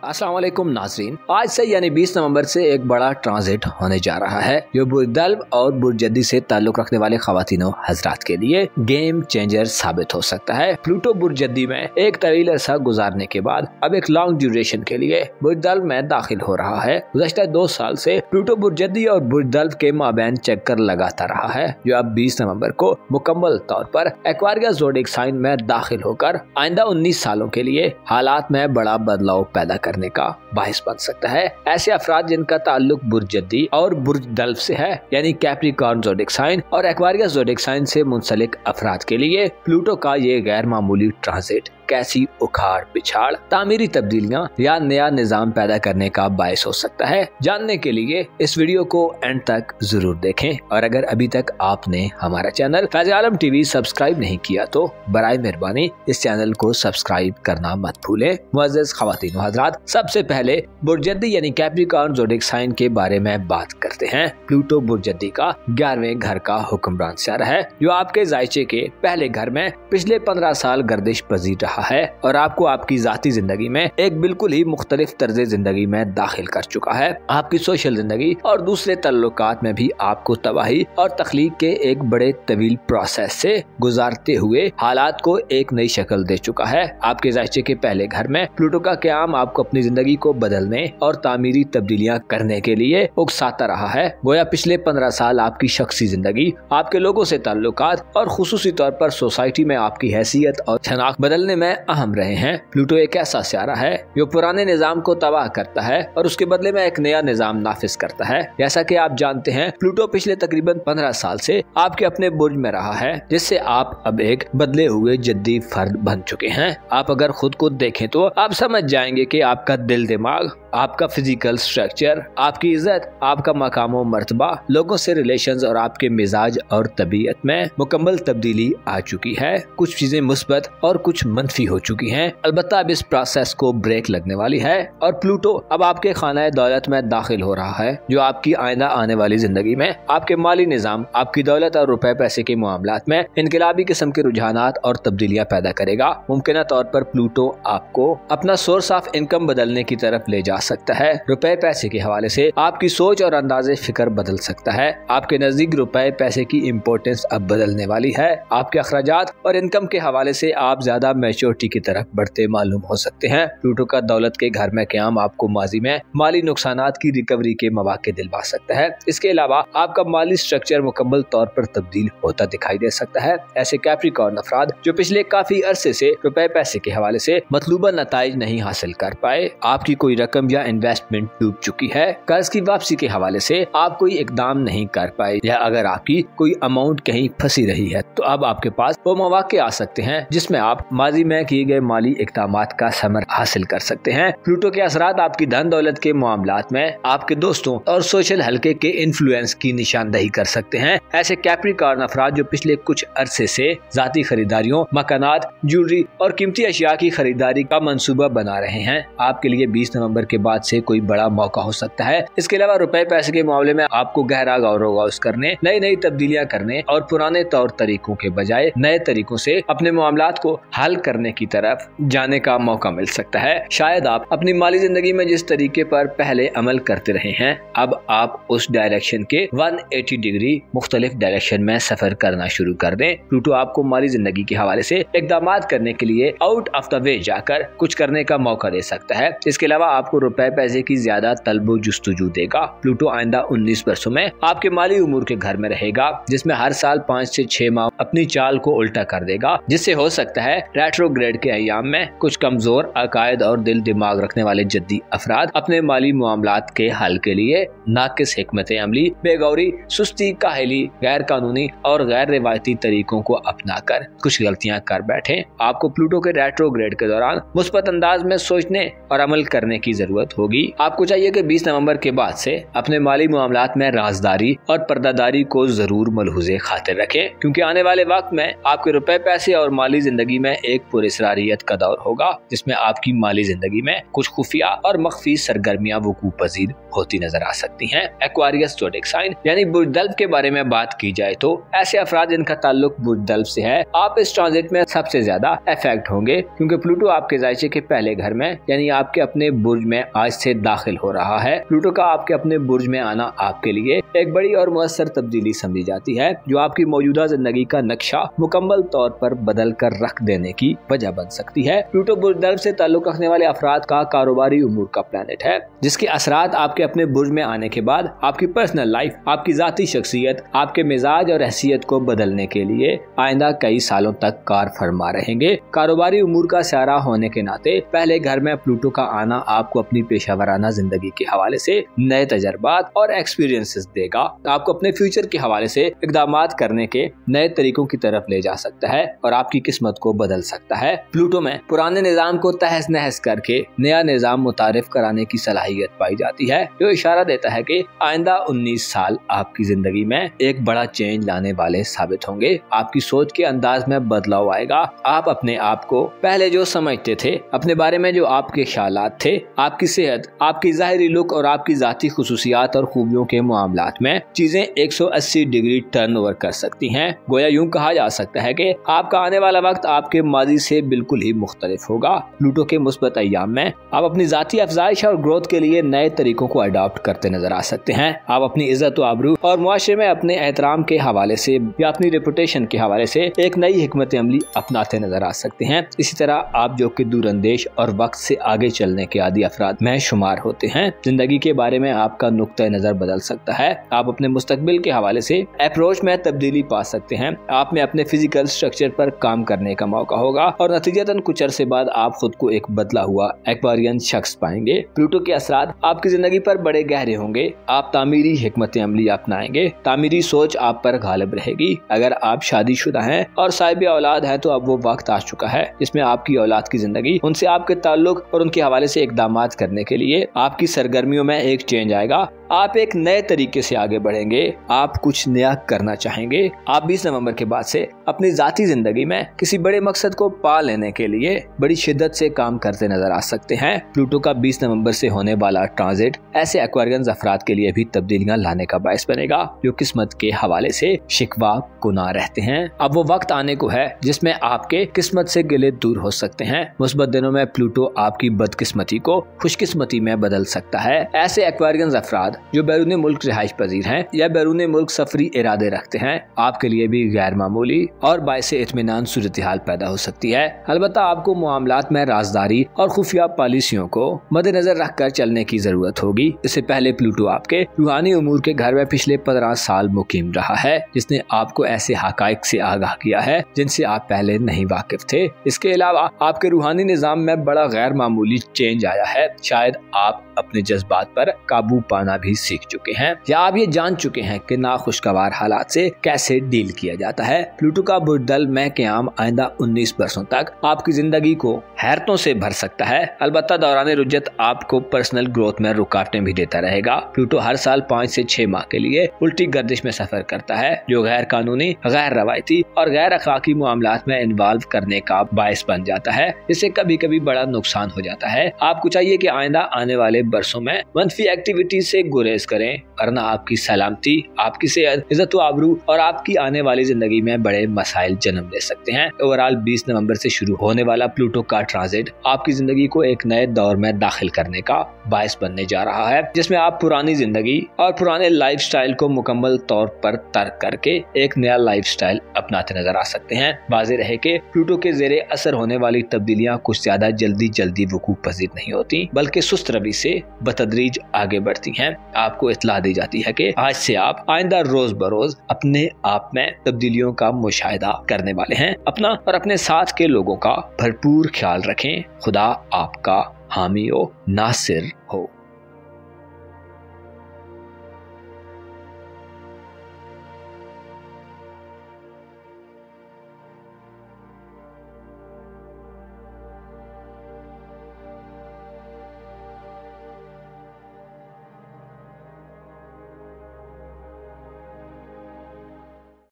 अस्सलाम वालेकुम नाज़रीन, आज से यानी 20 नवंबर से एक बड़ा ट्रांजिट होने जा रहा है जो बुर्ज और बुर्ज जद्दी से ताल्लुक रखने वाले ख़वातीनो हजरात के लिए गेम चेंजर साबित हो सकता है। प्लूटो बुर्ज जद्दी में एक तवील अरसा गुजारने के बाद अब एक लॉन्ग ड्यूरेशन के लिए बुर्ज में दाखिल हो रहा है। गुज़श्ता 2 साल से प्लूटो बुर्ज जद्दी और बुर्ज के माबैन चक्कर लगाता रहा है, जो अब 20 नवंबर को मुकम्मल तौर पर एक्वारियस ज़ोडिएक साइन में दाखिल होकर आइंदा 19 सालों के लिए हालात में बड़ा बदलाव पैदा करने का बाहिस बन सकता है। ऐसे अफराद जिनका ताल्लुक बुर्ज जद्दी और बुर्ज से है, यानी कैप्रिकॉर्न ज़ोडिएक साइन और एक्वारियस ज़ोडिएक साइन से मुंसलिक अफराद के लिए प्लूटो का ये गैर मामूली ट्रांजिट कैसी उखाड़ पिछाड़, तामीरी तब्दीलियां या नया निजाम पैदा करने का बायस हो सकता है। जानने के लिए इस वीडियो को एंड तक जरूर देखें और अगर अभी तक आपने हमारा चैनल फैज़ आलम टीवी सब्सक्राइब नहीं किया तो बराए मेहरबानी इस चैनल को सब्सक्राइब करना मत भूलें। मुअज़्ज़ज़ ख़वातीन हज़रात, सबसे पहले बुर्ज जद्दी यानी कैप्रिकॉर्न ज़ोडिएक साइन के बारे में बात करते हैं। प्लूटो बुर्ज जद्दी का 11वें घर का हुक्मरान सितारा है, जो आपके जायचे के पहले घर में पिछले 15 साल गर्दिश पजीर रहा है और आपको आपकी जाती जिंदगी में एक बिल्कुल ही मुख्तलिफ तर्ज जिंदगी में दाखिल कर चुका है। आपकी सोशल जिंदगी और दूसरे तल्लुकात में भी आपको तबाही और तख्लीक के एक बड़े तवील प्रोसेस से गुजारते हुए हालात को एक नई शक्ल दे चुका है। आपके जायचे के पहले घर में प्लूटो का क़याम आपको अपनी जिंदगी को बदलने और तामीरी तब्दीलियां करने के लिए उकसाता रहा है। गोया पिछले 15 साल आपकी शख्सी जिंदगी, आपके लोगों से ताल्लुकात और खुसूसी तौर पर सोसाइटी में आपकी हैसियत और शनाख्त बदलने में अहम रहे हैं। प्लूटो एक ऐसा सितारा है जो पुराने निजाम को तबाह करता है और उसके बदले में एक नया निजाम नाफिज करता है। जैसा कि आप जानते हैं, प्लूटो पिछले तकरीबन 15 साल से आपके अपने बुर्ज में रहा है, जिससे आप अब एक बदले हुए जद्दी फर्द बन चुके हैं। आप अगर खुद को देखें तो आप समझ जाएंगे कि आपका दिल दिमाग, आपका फिजिकल स्ट्रक्चर, आपकी इज्जत, आपका मकाम और मर्तबा, लोगों से रिलेशंस और आपके मिजाज और तबीयत में मुकम्मल तब्दीली आ चुकी है। कुछ चीजें मुस्बत और कुछ मनफी हो चुकी हैं। अलबत्ता अब इस प्रोसेस को ब्रेक लगने वाली है और प्लूटो अब आपके खाना दौलत में दाखिल हो रहा है, जो आपकी आइंदा आने वाली जिंदगी में आपके माली निजाम, आपकी दौलत और रुपए पैसे के मामलात में इनकलाबी किस्म के रुझानात और तब्दीलियां पैदा करेगा। मुमकिन तौर पर प्लूटो आपको अपना सोर्स ऑफ इनकम बदलने की तरफ ले जा सकता है। रुपए पैसे के हवाले से आपकी सोच और अंदाजे फिक्र बदल सकता है। आपके नजदीक रुपए पैसे की इम्पोर्टेंस अब बदलने वाली है। आपके अखराजात और इनकम के हवाले से आप ज्यादा मैच्योरिटी की तरफ बढ़ते मालूम हो सकते हैं। प्लूटो का दौलत के घर में क़याम आपको माजी में माली नुकसानात की रिकवरी के मौके दिलवा सकता है। इसके अलावा आपका माली स्ट्रक्चर मुकम्मल तौर पर तब्दील होता दिखाई दे सकता है। ऐसे कैप्रिकॉर्न अफराद जो पिछले काफी अरसे से रुपए पैसे के हवाले से मतलूबा नताइज नहीं हासिल कर पाए, आपकी कोई रकम या इन्वेस्टमेंट डूब चुकी है, कर्ज की वापसी के हवाले से आप कोई इकदाम नहीं कर पाए, या अगर आपकी कोई अमाउंट कहीं फंसी रही है, तो अब आपके पास वो मौके आ सकते हैं जिसमें आप माजी में किए गए माली इक़दामात का समर हासिल कर सकते हैं। प्लूटो के असरात आपकी धन दौलत के मामलात में आपके दोस्तों और सोशल हलके के इन्फ्लुएंस की निशानदही कर सकते हैं। ऐसे कैप्रिकॉर्न अफराद जो पिछले कुछ अरसे से जाती खरीदारियों, मकानात, ज्वेलरी और कीमती अशिया की खरीदारी का मंसूबा बना रहे हैं, आपके लिए 20 नवंबर के बाद से कोई बड़ा मौका हो सकता है। इसके अलावा रुपए पैसे के मामले में आपको गहरा गौर करने, नई तब्दीलियां करने और पुराने तौर तरीकों के बजाय नए तरीकों से अपने मामलात को हल करने की तरफ जाने का मौका मिल सकता है। शायद आप अपनी माली जिंदगी में जिस तरीके पर पहले अमल करते रहे हैं, अब आप उस डायरेक्शन के 180 डिग्री मुख्तलिफ डायरेक्शन में सफर करना शुरू कर दें। प्लूटो आपको माली जिंदगी के हवाले से इक़दामात करने के लिए आउट ऑफ द वे जाकर कुछ करने का मौका दे सकता है। इसके अलावा आपको रुपए पैसे की ज्यादा तलबो जुस्तजू देगा। प्लूटो आइंदा 19 वर्षों में आपके माली उमूर के घर में रहेगा, जिसमें हर साल 5 से 6 माह अपनी चाल को उल्टा कर देगा, जिससे हो सकता है रेट्रोग्रेड के अय्याम में कुछ कमजोर अकायद और दिल दिमाग रखने वाले जद्दी अफराद अपने माली मामलात के हल के लिए नाकिस हिकमत अमली, बेगौरी, सुस्ती, काहली, गैर कानूनी और गैर रिवायती तरीकों को अपनाकर कुछ गलतियां कर बैठे। आपको प्लूटो के रेट्रोग्रेड के दौरान मुस्बत अंदाज में सोचने और अमल करने की जरूरत होगी। आपको चाहिए कि 20 नवंबर के बाद से अपने माली मामलात में राजदारी और पर्दादारी को जरूर मलहूज़े खातिर रखें, क्योंकि आने वाले वक्त में आपके रुपए पैसे और माली जिंदगी में एक पुरस्रारियत का दौर होगा, जिसमें आपकी माली जिंदगी में कुछ खुफिया और मख्फी सरगर्मियां वकूअ पजीर होती नजर आ सकती हैं। एक्वारियस ज़ोडिएक साइन यानी बुर्जदल्फ के बारे में बात की जाए तो ऐसे अफराद जिनका ताल्लुक बुर्जदल्फ से है, आप इस ट्रांजिट में सबसे ज्यादा इफेक्ट होंगे, क्योंकि प्लूटो आपके जायचे के पहले घर में यानी आपके अपने बुर्ज में आज से दाखिल हो रहा है। प्लूटो का आपके अपने बुर्ज में आना आपके लिए एक बड़ी और मुअस्सर तब्दीली समझी जाती है, जो आपकी मौजूदा जिंदगी का नक्शा मुकम्मल तौर पर बदल कर रख देने की वजह बन सकती है। प्लूटो बुर्जदल्फ से ताल्लुक रखने वाले अफराद का कारोबारी उमूर का प्लैनेट है, जिसके असरात आपके अपने बुर्ज में आने के बाद आपकी पर्सनल लाइफ, आपकी जाती शख्सियत, आपके मिजाज और हैसियत को बदलने के लिए आइंदा कई सालों तक कार फरमा रहेंगे। कारोबारी उमूर का सारा होने के नाते पहले घर में प्लूटो का आना आपको अपनी पेशावराना जिंदगी के हवाले से नए तजर्बात और एक्सपीरियंसेस देगा। आपको अपने फ्यूचर के हवाले से इक़दामात करने के नए तरीकों की तरफ ले जा सकता है और आपकी किस्मत को बदल सकता है। प्लूटो में पुराने निज़ाम को तहस नहस करके नया निज़ाम मुतारिफ कराने की सलाहियत पाई जाती है, जो इशारा देता है कि आइंदा 19 साल आपकी जिंदगी में एक बड़ा चेंज लाने वाले साबित होंगे। आपकी सोच के अंदाज में बदलाव आएगा। आप अपने आप को पहले जो समझते थे, अपने बारे में जो आपके ख्यालात थे, आपकी सेहत, आपकी ज़ाहिरी लुक और आपकी जाती खुसूसियात और खूबियों के मामलात में चीजें 180 डिग्री टर्न ओवर कर सकती हैं। गोया यूं कहा जा सकता है कि आपका आने वाला वक्त आपके माजी से बिल्कुल ही मुख्तलिफ होगा। प्लूटो के मुस्बत अय्याम में आप अपनी जाती अफजाइश और ग्रोथ के लिए नए तरीकों को अडॉप्ट करते नजर आ सकते हैं। आप अपनी इज्जत व आबरू और मुआशरे में अपने एहतराम के हवाले से या अपनी रेपुटेशन के हवाले से एक नई हिकमत अमली अपनाते नजर आ सकते हैं। इसी तरह आप जो कि दूरअंदेश और वक्त से आगे चलने के आदी अफराद में शुमार होते हैं। जिंदगी के बारे में आपका नुक्ता नजर बदल सकता है। आप अपने मुस्तकबिल के हवाले से अप्रोच में तब्दीली पा सकते हैं। आप में अपने फिजिकल स्ट्रक्चर पर काम करने का मौका होगा और नतीजतन कुछ अरसे बाद आप खुद को एक बदला हुआ एक्वारियन शख्स पाएंगे। प्लूटो के असरात आपकी जिंदगी पर बड़े गहरे होंगे। आप तामीरी हिकमत अमली अपनाएंगे। तामीरी सोच आप पर गालिब रहेगी। अगर आप शादीशुदा हैं और साहिब औलाद हैं तो अब वो वक्त आ चुका है जिसमें आपकी औलाद की जिंदगी, उनसे आपके ताल्लुक और उनके हवाले से इक़दामात करने के लिए आपकी सरगर्मियों में एक चेंज आएगा। आप एक नए तरीके से आगे बढ़ेंगे। आप कुछ नया करना चाहेंगे। आप 20 नवंबर के बाद से अपनी जाती जिंदगी में किसी बड़े मकसद को पा लेने के लिए बड़ी शिद्दत से काम करते नजर आ सकते हैं। प्लूटो का 20 नवंबर से होने वाला ट्रांजिट ऐसे एक्वारियंस अफराद के लिए भी तब्दीलियां लाने का बायस बनेगा जो किस्मत के हवाले से शिकवा गुनाह रहते हैं। अब वो वक्त आने को है जिसमें आपके किस्मत से गिले दूर हो सकते हैं। मुस्बत दिनों में प्लूटो आपकी बदकिस्मती को खुशकिस्मती में बदल सकता है। ऐसे एक्वारियंस अफराद जो बैरून मुल्क रिहाइश पजीर हैं या बैरून मुल्क सफरी इरादे रखते हैं, आपके लिए भी गैर मामूली और बायसे इत्मीनान सूरत हाल पैदा हो सकती है। अलबत्ता आपको मामलात में राजदारी और खुफिया पॉलिसियों को मद्देनजर रखकर चलने की जरूरत होगी। इससे पहले प्लूटो आपके रूहानी उमूर के घर में पिछले 15 साल मुकीम रहा है, जिसने आपको ऐसे हकाइक से आगाह किया है जिनसे आप पहले नहीं वाकिफ थे। इसके अलावा आपके रूहानी निजाम में बड़ा गैर मामूली चेंज आया है। शायद आप अपने जज्बात पर काबू पाना भी सीख चुके हैं या आप ये जान चुके हैं कि नाखुशगवार हालात से कैसे डील किया जाता है। प्लूटो का बुर्जदल्फ में क़याम आइंदा 19 बरसों तक आपकी जिंदगी को हैरतों से भर सकता है। अलबत्ता दौरान रुजत आपको पर्सनल ग्रोथ में रुकावटें भी देता रहेगा। प्लूटो हर साल 5 से 6 माह के लिए उल्टी गर्दिश में सफर करता है, जो गैर कानूनी, गैर रवायती और गैर अखलाकी मामलात में इन्वॉल्व करने का बायस बन जाता है, जिससे कभी कभी बड़ा नुकसान हो जाता है। आपको चाहिए कि आइंदा आने वाले बरसों में मनफी एक्टिविटी से गुरेज करें, वरना आपकी सलामती, आपकी सेहत, इज्जत व आबरू और आपकी आने वाली जिंदगी में बड़े मसाइल जन्म ले सकते हैं। ओवरऑल 20 नवंबर से शुरू होने वाला प्लूटो का ट्रांजिट आपकी जिंदगी को एक नए दौर में दाखिल करने का बायस बनने जा रहा है, जिसमें आप पुरानी जिंदगी और पुराने लाइफस्टाइल को मुकम्मल तौर पर तर्क करके एक नया लाइफस्टाइल अपनाते नजर आ सकते हैं। वाज़ेह रहे कि प्लूटो के ज़ेरे असर होने वाली तब्दीलियां कुछ ज्यादा जल्दी वकूअ पज़ीर नहीं होती, बल्कि सुस्त रवि से बतदरीज आगे बढ़ती हैं। आपको इत्तला दी जाती है कि आज से आप आइंदा रोज बरोज अपने आप में तब्दीलियों का मुशाहिदा करने वाले हैं। अपना और अपने साथ के लोगों का भरपूर ख्याल रखें। खुदा आपका हामी हो, नासिर हो।